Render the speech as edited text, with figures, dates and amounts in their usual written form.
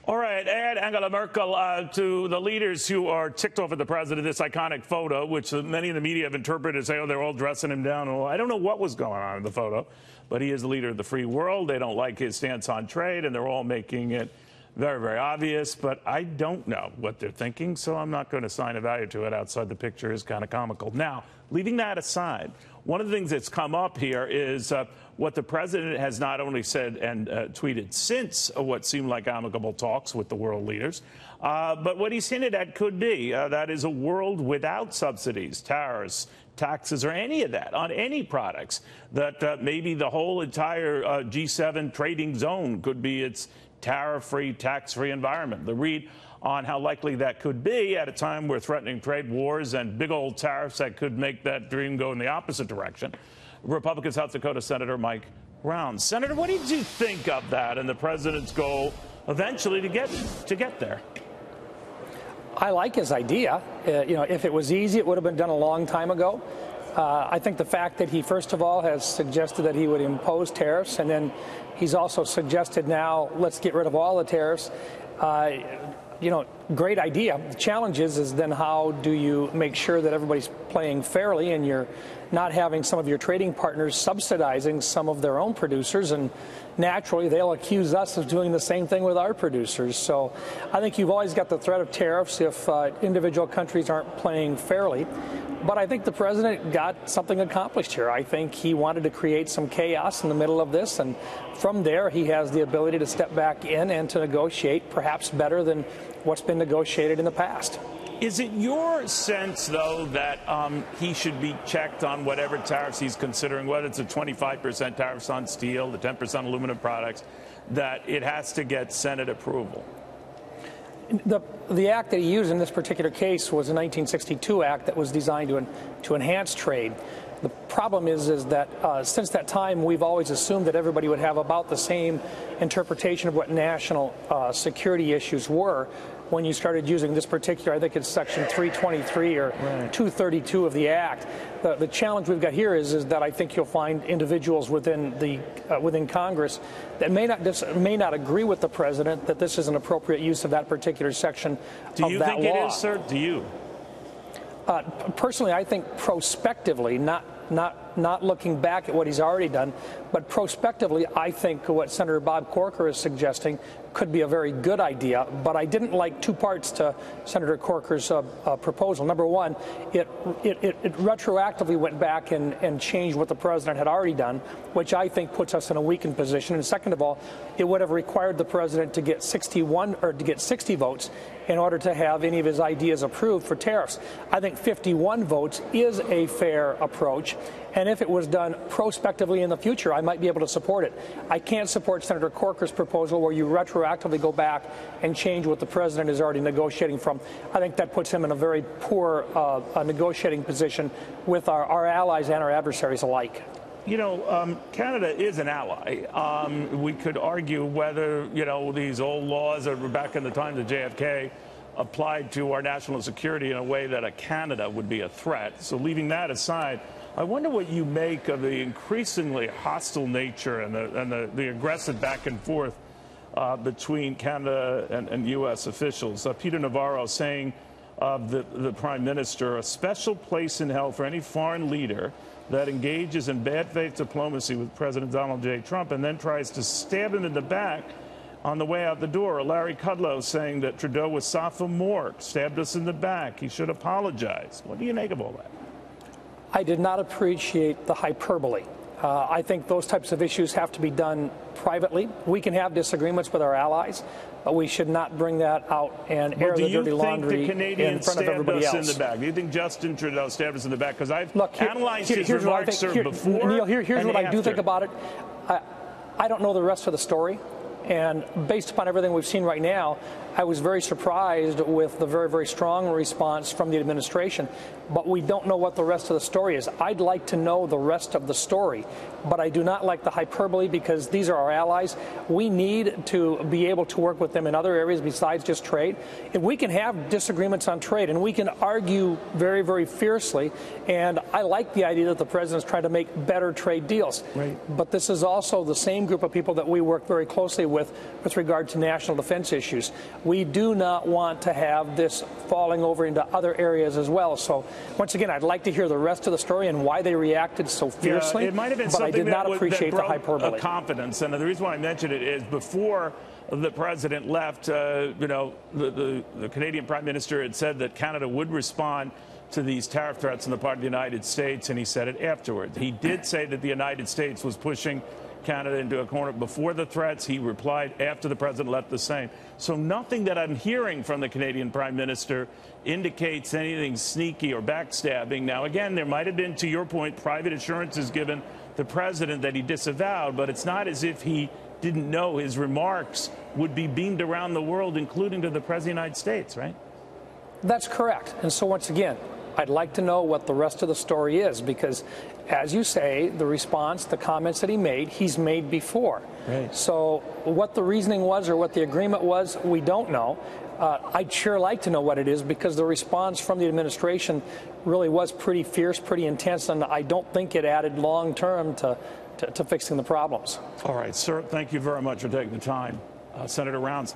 All right, add Angela Merkel to the leaders who are ticked off at the president, this iconic photo, which many in the media have interpreted as, oh, they're all dressing him down. Well, I don't know what was going on in the photo, but he is the leader of the free world. They don't like his stance on trade, and they're all making it very, very obvious. But I don't know what they're thinking, so I'm not going to assign a value to it. Outside the picture is kind of comical. Now, leaving that aside, one of the things that's come up here is what the president has not only said and tweeted since what seemed like amicable talks with the world leaders, but what he's hinted at could be that is a world without subsidies, tariffs, taxes, or any of that on any products, that maybe the whole entire G7 trading zone could be its tariff-free, tax-free environment. The read on how likely that could be at a time we're threatening trade wars and big old tariffs that could make that dream go in the opposite direction. Republican South Dakota Senator Mike Brown. Senator, what did you think of that and the president's goal eventually to get there? I like his idea. If it was easy, it would have been done a long time ago. I think the fact that he, first of all, has suggested that he would impose tariffs, and then he's also suggested now let's get rid of all the tariffs. Great idea. The challenge is then how do you make sure that everybody's playing fairly and you're not having some of your trading partners subsidizing some of their own producers, and naturally they'll accuse us of doing the same thing with our producers. So I think you've always got the threat of tariffs if individual countries aren't playing fairly. But I think the president got something accomplished here. I think he wanted to create some chaos in the middle of this, and from there he has the ability to step back in and to negotiate perhaps better than what's been negotiated in the past. Is it your sense, though, that he should be checked on whatever tariffs he's considering, whether it's a 25% tariffs on steel, the 10% aluminum products, that it has to get Senate approval? The act that he used in this particular case was a 1962 act that was designed to enhance trade. The problem is that since that time, we've always assumed that everybody would have about the same interpretation of what national security issues were. When you started using this particular, I think it's section 323 or 232 of the act. The challenge we've got here is that I think you'll find individuals within Congress that may not agree with the president that this is an appropriate use of that particular section of that law. Do you think it is, sir? Do you? Personally, I think prospectively, not looking back at what he's already done, but prospectively, I think what Senator Bob Corker is suggesting could be a very good idea. But I didn't like two parts to Senator Corker's proposal. Number one, it retroactively went back and changed what the president had already done, which I think puts us in a weakened position. And second of all, it would have required the president to get 60 votes in order to have any of his ideas approved for tariffs. I think 51 votes is a fair approach. And if it was done prospectively in the future, I might be able to support it. I can't support Senator Corker's proposal where you retroactively go back and change what the president is already negotiating from. I think that puts him in a very poor negotiating position with our allies and our adversaries alike. Canada is an ally. We could argue whether, these old laws that were back in the time of JFK applied to our national security in a way that a Canada would be a threat. So leaving that aside, I wonder what you make of the increasingly hostile nature and the aggressive back and forth between Canada and U.S. officials. Peter Navarro saying of the Prime Minister, a special place in hell for any foreign leader that engages in bad faith diplomacy with President Donald J. Trump and then tries to stab him in the back on the way out the door. Larry Kudlow saying that Trudeau was sophomore, stabbed us in the back. He should apologize. What do you make of all that? I did not appreciate the hyperbole. I think those types of issues have to be done privately. We can have disagreements with our allies, but we should not bring that out and air the dirty laundry in front of everybody else. In the back? Do you think Justin Trudeau stabbed us in the back? Because I've analyzed his remarks before. Neil, here's what I do think about it. I don't know the rest of the story. And based upon everything we've seen right now, I was very surprised with the very, very strong response from the administration, but we don't know what the rest of the story is. I'd like to know the rest of the story, but I do not like the hyperbole because these are our allies. We need to be able to work with them in other areas besides just trade. And we can have disagreements on trade, and we can argue very, very fiercely, and I like the idea that the president's trying to make better trade deals. Right. But this is also the same group of people that we work very closely with regard to national defense issues. We do not want to have this falling over into other areas as well. So once again, I'd like to hear the rest of the story and why they reacted so fiercely. Yeah, it might have been but I did not appreciate that the hyperbole. Confidence, and the reason why I mentioned it is before the president left, the Canadian Prime Minister had said that Canada would respond to these tariff threats on the part of the United States, and he said it afterwards. He did say that the United States was pushing Canada into a corner before the threats. He replied after the president left the same. So nothing that I'm hearing from the Canadian Prime Minister indicates anything sneaky or backstabbing. Now, again, there might have been, to your point, private assurances given the president that he disavowed, but it's not as if he didn't know his remarks would be beamed around the world, including to the President of the United States, right? That's correct. And so once again, I'd like to know what the rest of the story is because, as you say, the response, the comments that he made, he's made before. Right. So what the reasoning was or what the agreement was, we don't know. I'd sure like to know what it is because the response from the administration really was pretty fierce, pretty intense, and I don't think it added long-term to fixing the problems. All right, sir, thank you very much for taking the time. Senator Rounds.